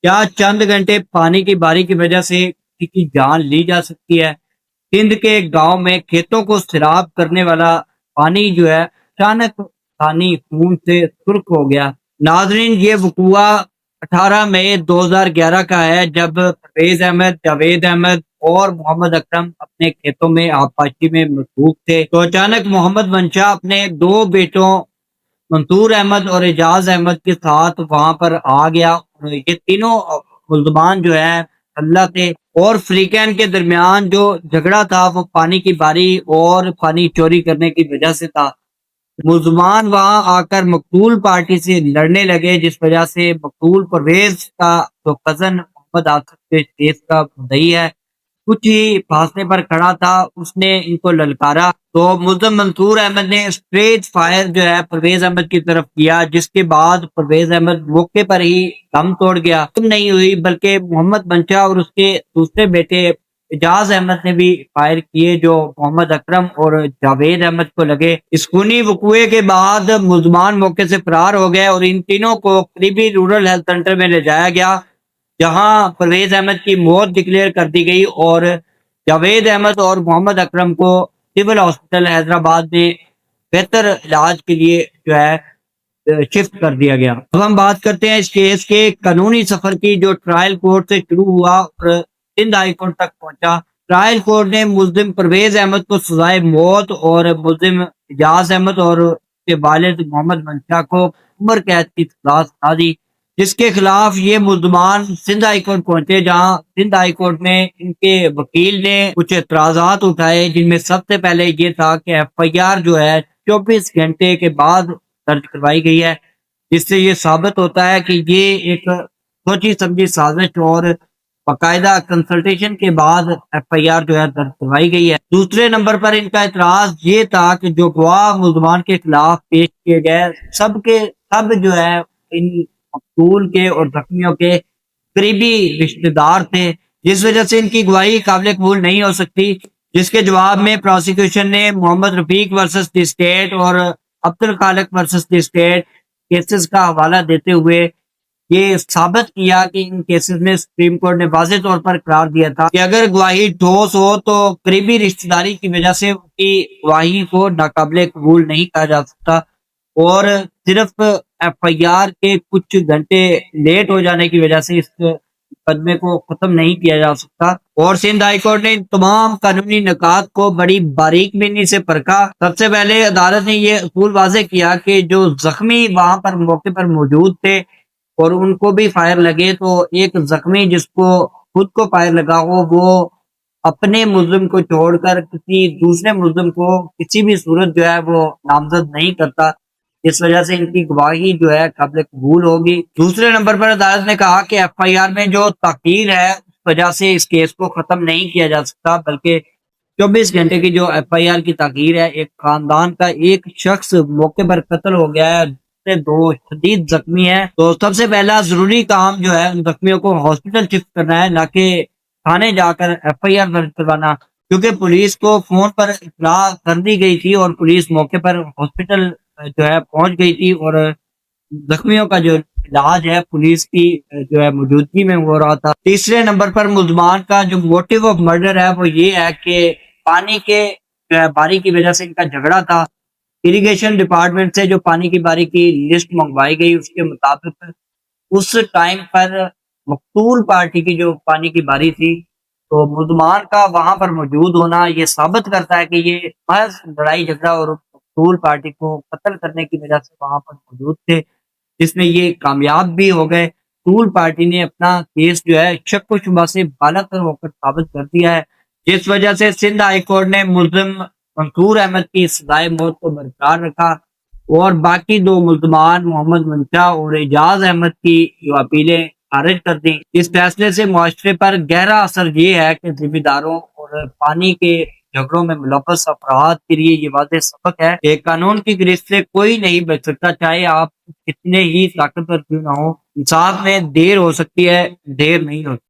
کیا چند گھنٹے پانی کی باری کی وجہ سے کسی کی جان لی جا سکتی ہے؟ سندھ کے گاؤں میں کھیتوں کو سیراب کرنے والا پانی جو ہے اچانک پانی خون سے سرخ ہو گیا۔ ناظرین، یہ وقوع 18 مئی 2011 کا ہے، جب پرویز احمد، جاوید احمد اور محمد اکرم اپنے کھیتوں میں آبپاشی میں مصروف تھے تو اچانک محمد منشا اپنے دو بیٹوں منصور احمد اور اعجاز احمد کے ساتھ وہاں پر آ گیا، اور یہ تینوں ملزمان جو ہے اللہ تھے، اور فریقین کے درمیان جو جھگڑا تھا وہ پانی کی باری اور پانی چوری کرنے کی وجہ سے تھا۔ ملزمان وہاں آ کر مقتول پارٹی سے لڑنے لگے، جس وجہ سے مقتول پرویز کا جو کزن محمد آصف کے کیس کا مدعی ہے کچھ ہی فاصلے پر کھڑا تھا، اس نے ان کو للکارا تو ملزم منصور احمد نے اسٹریٹ فائر جو ہے پرویز احمد کی طرف کیا، جس کے بعد پرویز احمد موقع پر ہی دم توڑ گیا۔ نہیں ہوئی بلکہ محمد منشا اور اس کے دوسرے بیٹے اعجاز احمد نے بھی فائر کیے، جو محمد اکرم اور جاوید احمد کو لگے۔ اس خونی وقوعے کے بعد ملزمان موقع سے فرار ہو گئے اور ان تینوں کو قریبی رورل ہیلتھ سینٹر میں لے جایا گیا، جہاں پرویز احمد کی موت ڈکلیئر کر دی گئی اور جاوید احمد اور محمد اکرم کو سول ہاسپٹل حیدرآباد میں بہتر علاج کے لیے جو ہے شفٹ کر دیا گیا۔ اب ہم بات کرتے ہیں اس کیس کے قانونی سفر کی، جو ٹرائل کورٹ سے شروع ہوا اور سندھ ہائی کورٹ تک پہنچا۔ ٹرائل کورٹ نے ملزم پرویز احمد کو سزائے موت اور ملزم اعجاز احمد اور اس کے والد محمد منشا کو عمر قید کی سزا سنا دی، جس کے خلاف یہ ملزمان سندھ ہائی کورٹ پہنچے، جہاں سندھ ہائی کورٹ میں ان کے وکیل نے کچھ اعتراضات اٹھائے، جن میں سب سے پہلے یہ تھا کہ ایف آئی آر جو ہے 24 گھنٹے کے بعد درج کروائی گئی ہے، جس سے یہ ثابت ہوتا ہے کہ یہ ایک سوچی سمجھی سازش اور باقاعدہ کنسلٹیشن کے بعد ایف آئی آر جو ہے درج کروائی گئی ہے۔ دوسرے نمبر پر ان کا اعتراض یہ تھا کہ جو گواہ ملزمان کے خلاف پیش کیے گئے سب کے سب جو ہے ان مقتول کے اور زخمیوں کے قریبی رشتہ دار تھے، جس وجہ سے ان کی گواہی قابل قبول نہیں ہو سکتی، جس کے جواب میں پروسیکیوشن نے محمد رفیق ورسس دی اسٹیٹ اور Abdul Khaliq versus the state cases کا حوالہ دیتے ہوئے یہ ثابت کیا کہ ان کیسز میں سپریم کورٹ نے واضح طور پر قرار دیا تھا کہ اگر گواہی ٹھوس ہو تو قریبی رشتہ داری کی وجہ سے ان کی گواہی کو ناقابل قبول نہیں کہا جا سکتا، اور صرف ایف آئی آر کے کچھ گھنٹے لیٹ ہو جانے کی وجہ سے اس مقدمے کو ختم نہیں کیا جا سکتا۔ اور سندھ ہائی کورٹ نے ان تمام قانونی نکات کو بڑی باریک بینی سے پرکھا۔ سب سے پہلے عدالت نے یہ اصول واضح کیا کہ جو زخمی وہاں پر موقع پر موجود تھے اور ان کو بھی فائر لگے، تو ایک زخمی جس کو خود کو فائر لگا ہو وہ اپنے ملزم کو چھوڑ کر کسی دوسرے ملزم کو کسی بھی صورت جو ہے وہ نامزد نہیں کرتا، اس وجہ سے ان کی گواہی جو ہے قابل قبول ہوگی۔ دوسرے نمبر پر عدالت نے کہا کہ ایف آئی آر میں جو تاخیر ہے اس وجہ سے اس کیس کو ختم نہیں کیا جا سکتا، بلکہ 24 گھنٹے کی جو ایف آئی آر کی تاخیر ہے، ایک خاندان کا ایک شخص موقع پر قتل ہو گیا ہے، دو شدید زخمی ہیں، تو سب سے پہلا ضروری کام جو ہے ان زخمیوں کو ہاسپٹل شفٹ کرنا ہے، نہ کہ تھانے جا کر ایف آئی آر درج کروانا، کیونکہ پولیس کو فون پر اطلاع کر دی گئی تھی اور پولیس موقع پر ہاسپٹل جو ہے پہنچ گئی تھی، اور زخمیوں کا جو علاج ہے پولیس کی جو ہے موجودگی میں ہو رہا تھا۔ تیسرے نمبر پر ملزمان کا جو موٹیو آف مرڈر ہے وہ یہ ہے کہ پانی کے جو ہے باری کی وجہ سے ان کا جھگڑا تھا۔ اریگیشن ڈپارٹمنٹ سے جو پانی کی باری کی لسٹ منگوائی گئی اس کے مطابق اس ٹائم پر مقتول پارٹی کی جو پانی کی باری تھی، تو ملزمان کا وہاں پر موجود ہونا یہ ثابت کرتا ہے کہ یہ محض لڑائی جھگڑا اور مقتول پارٹی کو قتل کرنے کی وجہ سے وہاں پر موجود تھے، جس میں یہ کامیاب بھی ہو گئے۔ مقتول پارٹی نے اپنا کیس جو ہے شک و شبہ سے بالاتر ہو کر ثابت کر دیا ہے، جس وجہ سے سندھ ہائی کورٹ نے ملزم منصور احمد کی سزائے موت کو برقرار رکھا اور باقی دو ملزمان محمد منشا اور اعجاز احمد کی جو اپیلیں خارج کر دی۔ اس فیصلے سے معاشرے پر گہرا اثر یہ ہے کہ ذمہ داروں اور پانی کے جھگڑوں میں ملوث افراد کے لیے یہ واضح سبق ہے کہ قانون کی گرفت سے کوئی نہیں بچ سکتا، چاہے آپ کتنے ہی طاقتور کیوں نہ ہو۔ انصاف میں دیر ہو سکتی ہے، دیر نہیں ہو سکتی۔